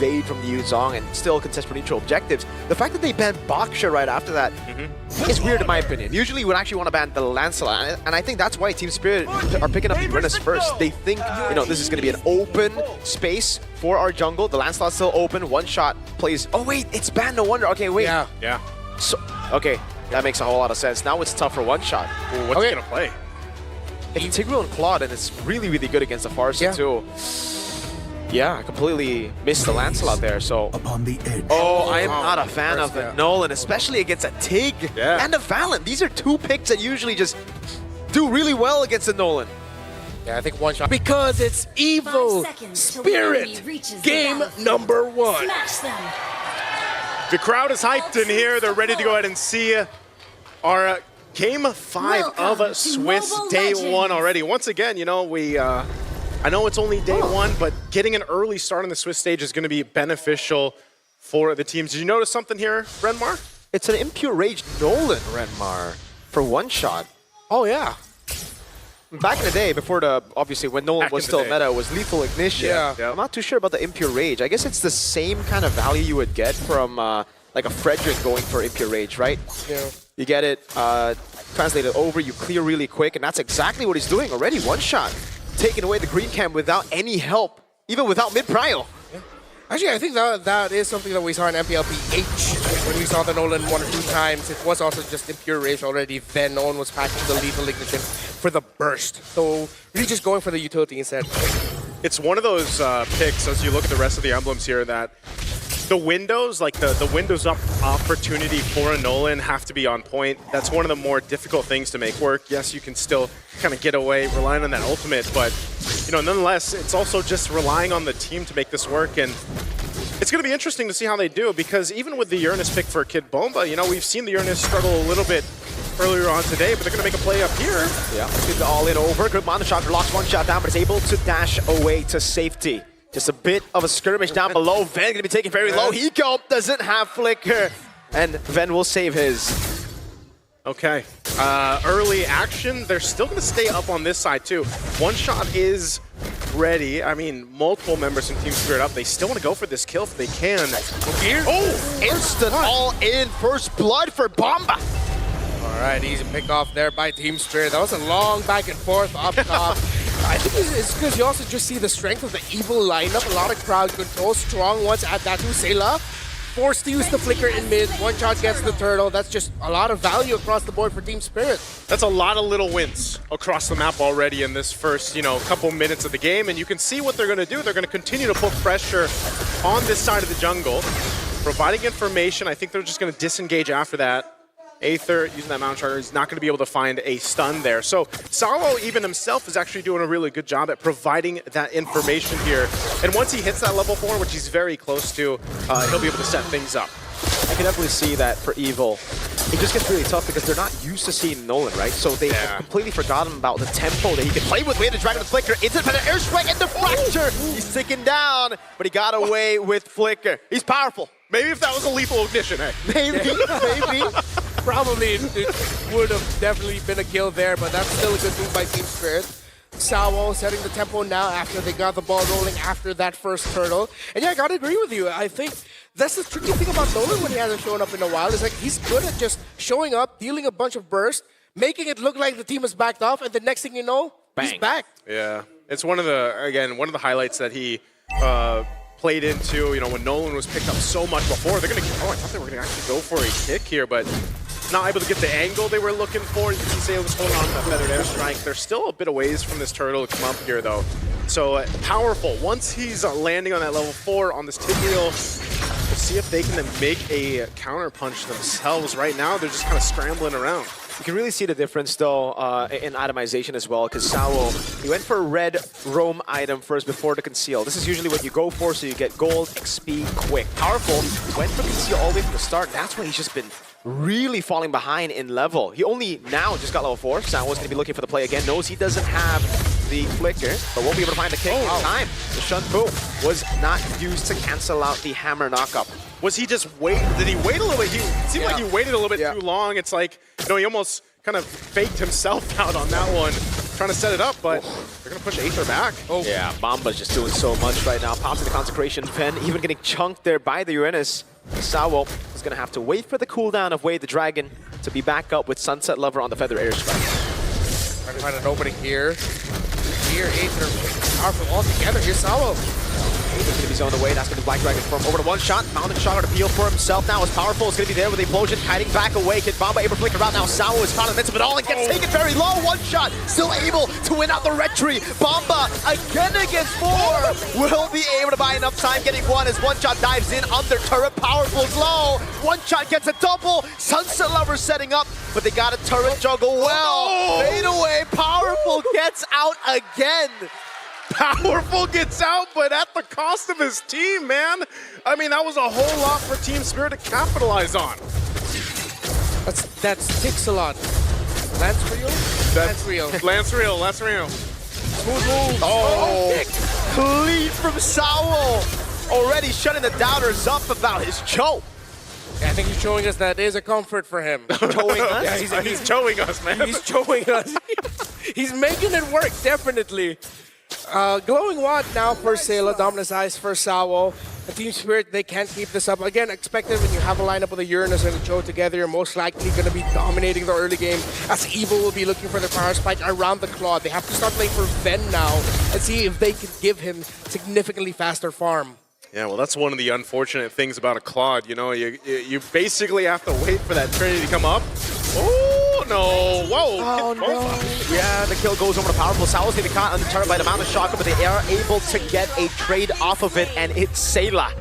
evade from the Yuzong and still contest for neutral objectives. The fact that they banned Baksha right after that is weird in my opinion. Usually you would actually want to ban the Lancelot, and I think that's why Team Spirit are picking up the Renus first. They think, you know, this is going to be an open space for our jungle. The Lancelot's still open, one shot plays. Oh wait, it's banned, no wonder. Okay, wait. Yeah. So, okay, that makes a whole lot of sense. Now it's tough for one shot. Ooh, what's he going to play? It's Integral and Claude, and it's really, really good against the Farsa too. Yeah, I completely missed the Lancelot there, so... Upon the edge. Oh, I am not a fan of the Nolan, especially against a Tig and a Valen. These are two picks that usually just do really well against the Nolan. Yeah, I think one shot. Because it's Evil Spirit. Game number 1. The crowd is hyped in here. They're ready to go ahead and see our Game 5 of Swiss Day 1 already. Once again, you know, I know it's only day 1, but getting an early start on the Swiss stage is going to be beneficial for the teams. Did you notice something here, Renmar? It's an Impure Rage Nolan, Renmar, for one shot. Oh, yeah. Back in the day, before obviously when Nolan was still meta, it was Lethal Ignition. Yeah. I'm not too sure about the Impure Rage. I guess it's the same kind of value you would get from like a Frederick going for Impure Rage, right? Yeah. You get it, translate it over, you clear really quick, and that's exactly what he's doing already. One shot, taking away the green cam without any help, even without mid-prio. Yeah. Actually, I think that is something that we saw in MLBB when we saw the Nolan 1 or 2 times. It was also just Impure Rage already. Then Nolan was packing the Lethal Ignition for the burst. So really just going for the utility instead. It's one of those picks, as you look at the rest of the emblems here, that the windows, like the windows up opportunity for a Nolan have to be on point. That's one of the more difficult things to make work. Yes, you can still kind of get away relying on that ultimate, but you know, nonetheless, it's also just relying on the team to make this work. And it's going to be interesting to see how they do, because even with the Uranus pick for Kid Bomba, you know, we've seen the Uranus struggle a little bit earlier on today, but they're going to make a play up here. Yeah, get the all in over. Good mana shot, locks one shot down, but is able to dash away to safety. Just a bit of a skirmish down below. Ven going to be taken very low. Hiko doesn't have Flicker, and Ven will save his. Okay. Early action. They're still going to stay up on this side, too. One shot is ready. I mean, multiple members from Team Spirit up. They still want to go for this kill if they can. Oh, instant all-in first blood for Bomba. All right, easy pick off there by Team Spirit. That was a long back and forth up top. I think it's because you also just see the strength of the Evil lineup. A lot of crowd control, strong ones at that too. Sayla forced to use the Flicker in mid. One shot gets the turtle. That's just a lot of value across the board for Team Spirit. That's a lot of little wins across the map already in this first, you know, couple minutes of the game. And you can see what they're going to do. They're going to continue to put pressure on this side of the jungle, providing information. I think they're just going to disengage after that. Aether, using that Mount Charger, is not going to be able to find a stun there. So Sawo, even himself, is actually doing a really good job at providing that information here. And once he hits that level 4, which he's very close to, he'll be able to set things up. I can definitely see that for Evil. It just gets really tough because they're not used to seeing Nolan, right? So they have completely forgotten about the tempo that he can play with. The Dragon the Flicker, instant for the airstrike and the fracture. He's ticking down, but he got away with Flicker. He's powerful. Maybe if that was a Lethal Ignition, hey. Maybe. Probably it would have definitely been a kill there, but that's still a good move by Team Spirit. Sawo setting the tempo now after they got the ball rolling after that first turtle. And yeah, I gotta agree with you. I think that's the tricky thing about Nolan when he hasn't shown up in a while. Is like he's good at just showing up, dealing a bunch of bursts, making it look like the team is backed off, and the next thing you know, he's back. Yeah, it's one of the highlights that he played into, you know, when Nolan was picked up so much before. They're gonna, I thought they were gonna actually go for a kick here, but not able to get the angle they were looking for. You can see Sailor's holding on to that feathered airstrike. They're still a bit of ways from this turtle to come up here, though. So powerful. Once he's landing on that level 4 on this Tigreal, we'll see if they can then make a counter punch themselves. Right now, they're just kind of scrambling around. You can really see the difference, though, in itemization as well, because Sawo, he went for a red roam item first before the conceal. This is usually what you go for, so you get gold, XP, quick. Powerful, went for conceal all the way from the start. That's why he's just been really falling behind in level. He only now just got level 4. Sawo's going to be looking for the play again. Knows he doesn't have the Flicker, but won't be able to find the kick in time. The Shunt Boom was not used to cancel out the Hammer knockup. Was he just wait? Did he wait a little bit? It seemed like he waited a little bit too long. It's like, you know, he almost kind of faked himself out on that one, trying to set it up, but they're They're gonna push Aether back. Oh, Yeah, Mamba's just doing so much right now. Pops in the Consecration. Ven even getting chunked there by the Uranus. Sawo is going to have to wait for the cooldown of Wade the Dragon to be back up with Sunset Lover on the Feather Airstrike. Trying to find an opening here. Here, Aether powerful all together. Here's Sawo. He's going to be zoned away. That's going to be Black Dragon from over to one shot. Found a shot to peel for himself. Now it's powerful. It's going to be there with the Implosion. Kiting back away. Kid Bomba able to flicker out. Now Sawo is caught in the midst of it all and gets taken very low. One shot. Still able to win out the retry. Bomba again against 4. Will be able to buy enough time getting one as One Shot dives in under turret. Powerful's low. One Shot gets a double. Sunset Lover setting up, but they got a turret juggle well. Fade away. Powerful gets out again. Powerful gets out, but at the cost of his team, man. I mean, that was a whole lot for Team Spirit to capitalize on. That's Tixalon. Lance Real? Lance Real. Lance Real, Lance Real. Smooth move. Oh, clean from Sawo. Already shutting the doubters up about his choke. Yeah, I think he's showing us that is a comfort for him. Showing us? Yeah, He's showing us, man. He's showing us. He's making it work, definitely. Glowing Wand now for Sayla, Dominus Eyes for Sawo. The Team Spirit, they can't keep this up. Again, expected when you have a lineup with a Uranus and a Cho together, you're most likely going to be dominating the early game, as Evil will be looking for their power spike around the Claw. They have to start playing for Ven now and see if they can give him significantly faster farm. Yeah, well, that's one of the unfortunate things about a Claude. You know, you basically have to wait for that Trinity to come up. Oh, no. Whoa. Oh, no. Yeah, the kill goes over to Powerful. Sawo's getting caught on the turret by the amount of shocker, but they are able to get a trade off of it, and it's Sayla.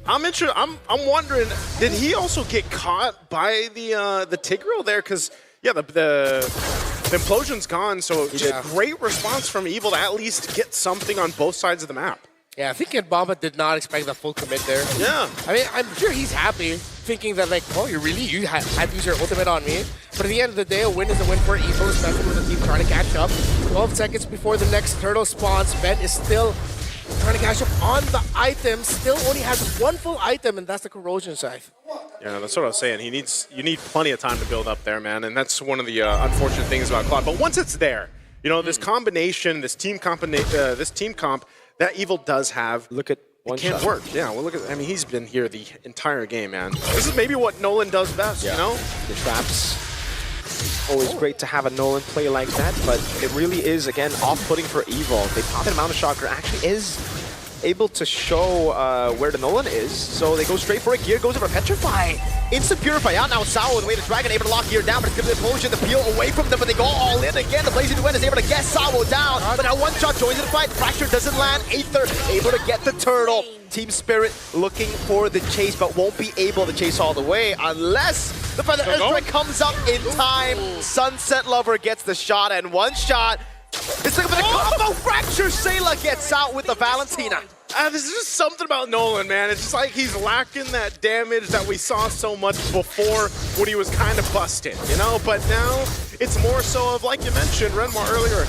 I'm interested. I'm wondering, did he also get caught by the Tigreal there? Because, yeah, the implosion's gone, so just great response from Evil to at least get something on both sides of the map. Yeah, I think Kid Bomba did not expect the full commit there. Yeah. I mean, I'm sure he's happy, thinking that, like, oh, you had to use your ultimate on me. But at the end of the day, a win is a win for Evil, especially with the team trying to catch up. 12 seconds before the next turtle spawns. Ben is still trying to catch up on the item. Still only has one full item, and that's the Corrosion Scythe. Yeah, that's what I was saying. You need plenty of time to build up there, man. And that's one of the unfortunate things about Claude. But once it's there, you know, this combination, this team comp, that Evil does have. Look at One Shot. It can't work. Yeah, well, look at. I mean, he's been here the entire game, man. This is maybe what Nolan does best. You know, the traps. Always great to have a Nolan play like that, but it really is again off-putting for Evil. They pop an amount of shocker. Actually, is able to show where the Nolan is, so they go straight for it. Gear goes over Petrify. Instant Purify out now. Sawo with the way to Dragon able to lock Gear down, but it's going to be the Implosion to peel away from them, but they go all in again. The Blazing Duet is able to get Sawo down, but now One Shot joins in the fight. Fracture doesn't land. Aether able to get the turtle. Team Spirit looking for the chase, but won't be able to chase all the way unless the Feather Airstrike comes up in time. Sunset Lover gets the shot, and One Shot. It's like a combo fracture. Sayla gets out with the Valentina. There's just something about Nolan, man. It's just like he's lacking that damage that we saw so much before when he was kind of busted, you know? But now it's more so of, like you mentioned, Renmar earlier,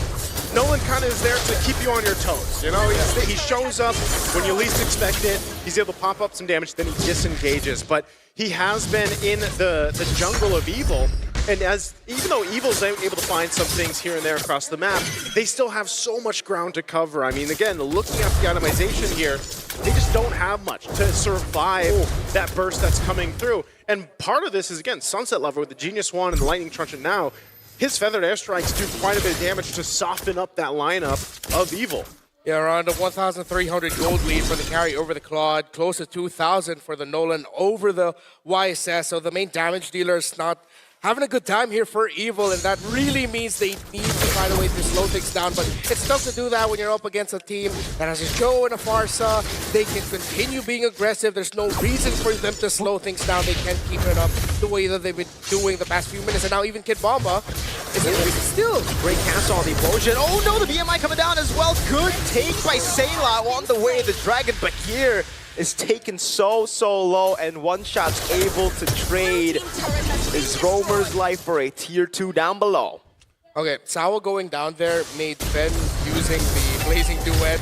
Nolan kind of is there to keep you on your toes, you know? He shows up when you least expect it. He's able to pop up some damage, then he disengages. But he has been in the jungle of Evil. And even though Evil's able to find some things here and there across the map, they still have so much ground to cover. I mean, again, looking at the itemization here, they just don't have much to survive that burst that's coming through. And part of this is, again, Sunset Lover with the Genius Wand and the Lightning Truncheon now. His Feathered Airstrikes do quite a bit of damage to soften up that lineup of Evil. Yeah, around a 1,300 gold lead for the carry over the Claude, close to 2,000 for the Nolan over the YSS. So the main damage dealer is not having a good time here for Evil, and that really means they need to find a way to slow things down. But it's tough to do that when you're up against a team that has a Cho and a Farsa. They can continue being aggressive. There's no reason for them to slow things down. They can't keep it up the way that they've been doing the past few minutes. And now even Kid Bomba is in still. Great cast on the Implosion. Oh no, the BMI coming down as well. Good take by Sayla on the way the Dragon, but here is taken so low, and One Shot's able to trade his Roamer's life for a tier 2 down below. Okay, Sawo going down there made Ben using the Blazing Duet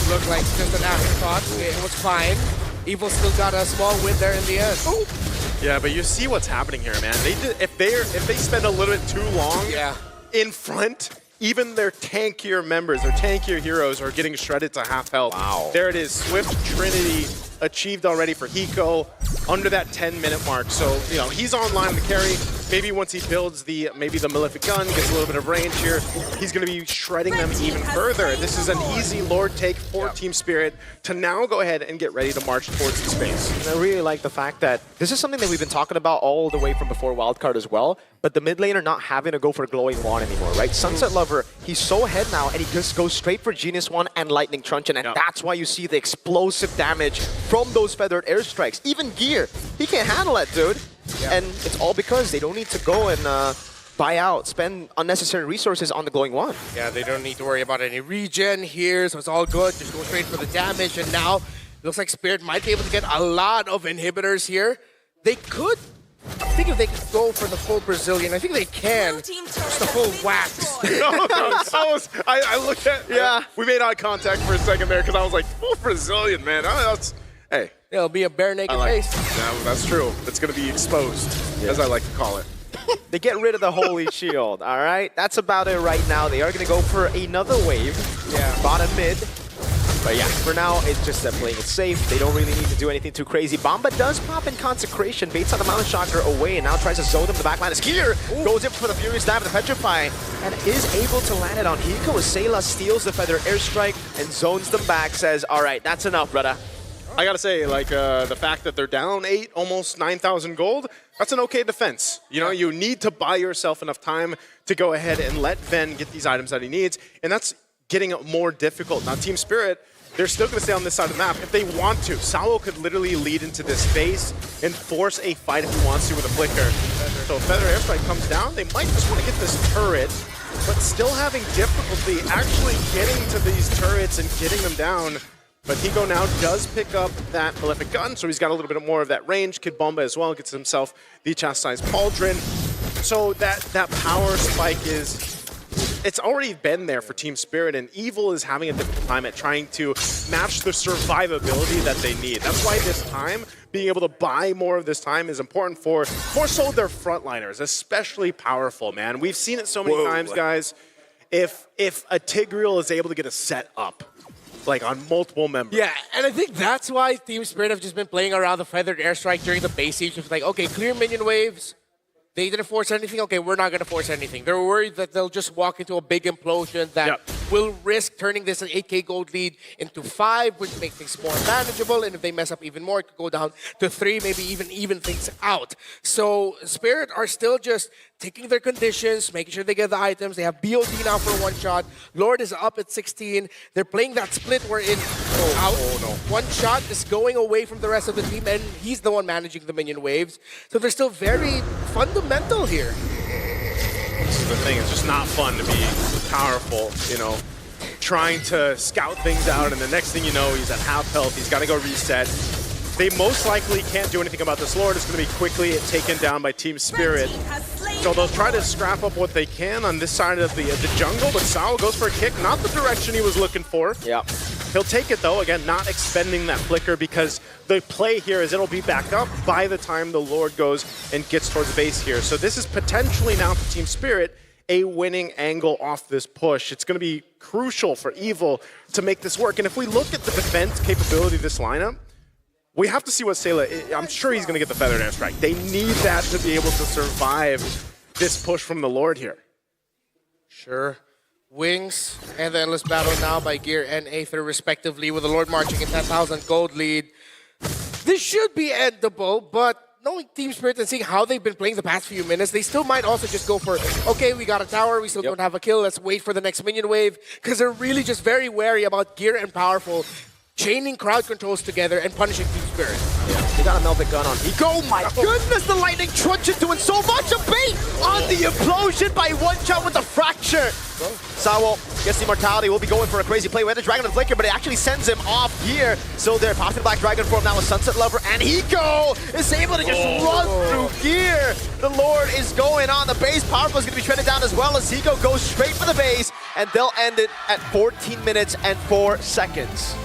look like just an afterthought. It was fine. Evil still got a small win there in the end. Oh. Yeah, but you see what's happening here, man. If they spend a little bit too long in front, even their tankier members, their tankier heroes are getting shredded to half health. Wow. There it is. Swift Trinity achieved already for Hiko under that 10-minute mark. So, you know, he's online to carry. Maybe once he builds maybe the Malefic Gun, gets a little bit of range here, he's going to be shredding them even further. This is an easy Lord take for Team Spirit to now go ahead and get ready to march towards the space. And I really like the fact that this is something that we've been talking about all the way from before Wildcard as well, but the mid laner not having to go for Glowing Wand anymore, right? Sunset Lover, he's so ahead now, and he just goes straight for Genius Wand and Lightning Truncheon, and that's why you see the explosive damage from those feathered airstrikes. Even Gear, he can't handle that, dude. And it's all because they don't need to go and buy out, spend unnecessary resources on the Glowing Wand. Yeah, they don't need to worry about any regen here, so it's all good. Just go straight for the damage, and now it looks like Spirit might be able to get a lot of inhibitors here. They could, I think if they could go for the full Brazilian, I think they can. Just the full wax. I looked at, we made eye contact for a second there because I was like, full Brazilian, man. Hey. It'll be a bare naked face. That's true. It's going to be exposed, as I like to call it. They get rid of the Holy Shield, all right? That's about it right now. They are going to go for another wave. Bottom mid. But yeah, for now, it's just playing it safe. They don't really need to do anything too crazy. Bomba does pop in Consecration, baits on the Mountain Shocker away, and now tries to zone them the backline. Skier goes in for the Furious Dive of the Petrify, and is able to land it on Hiko as Sayla steals the Feather Airstrike and zones them back, says, all right, that's enough, brother. I gotta say, like, the fact that they're down 8, almost 9,000 gold, that's an okay defense. You know, you need to buy yourself enough time to go ahead and let Ven get these items that he needs, and that's getting more difficult. Now, Team Spirit, they're still gonna stay on this side of the map if they want to. Sao could literally lead into this space and force a fight if he wants to with a flicker. So if Feather Airstrike comes down, they might just want to get this turret, but still having difficulty actually getting to these turrets and getting them down. But Hiko now does pick up that Malefic Gun, so he's got a little bit more of that range. Kid Bomba as well gets himself the Chastised Pauldron. So that power spike it's already been there for Team Spirit, and Evil is having a difficult time at trying to match the survivability that they need. That's why this time, being able to buy more of this time is important for more so their frontliners, especially powerful, man. We've seen it so many times, guys. If a Tigreal is able to get a set up, like on multiple members. Yeah, and I think that's why Team Spirit have just been playing around the Feathered Airstrike during the base siege. It's like, okay, clear minion waves. They didn't force anything. Okay, we're not going to force anything. They're worried that they'll just walk into a big implosion that will risk turning this an 8k gold lead into 5, which makes things more manageable. And if they mess up even more, it could go down to 3, maybe even things out. So Spirit are still just taking their conditions, making sure they get the items. They have BOD now for a one-shot. Lord is up at 16. They're playing that split where in, out. One shot is going away from the rest of the team, and he's the one managing the minion waves. So they're still very fundamental here. This is the thing, it's just not fun to be powerful, you know, trying to scout things out, and the next thing you know, he's at half health, he's got to go reset. They most likely can't do anything about this Lord. It's going to be quickly taken down by Team Spirit. So they'll try to scrap up what they can on this side of the jungle, but Sao goes for a kick, not the direction he was looking for. Yeah. He'll take it though, again, not expending that flicker because the play here is it'll be back up by the time the Lord goes and gets towards the base here. So this is potentially now for Team Spirit a winning angle off this push. It's going to be crucial for Evil to make this work. And if we look at the defense capability of this lineup, we have to see what Sayla, I'm sure he's going to get the Feathered Airstrike. They need that to be able to survive this push from the Lord here. Sure. Wings and the Endless Battle now by Gear and Aether respectively, with the Lord marching in 10,000 gold lead. This should be endable, but knowing Team Spirit and seeing how they've been playing the past few minutes, they still might also just go for, okay, we got a tower, we still don't have a kill, let's wait for the next minion wave, because they're really just very wary about Gear and Powerful chaining crowd controls together and punishing Team Spirit. Yeah, he got a Melvic Gun on Hiko. Oh my goodness, the Lightning Truncheon doing so much. A bait on the implosion by one shot with the fracture. Sao gets the immortality. Will be going for a crazy play. We had the Dragon and Flicker, but it actually sends him off here. So they're popping the Black Dragon form now with Sunset Lover, and Hiko is able to just run through Gear. The Lord is going on the base. Powerful is going to be shredded down as well as Hiko goes straight for the base, and they'll end it at 14 minutes and 4 seconds.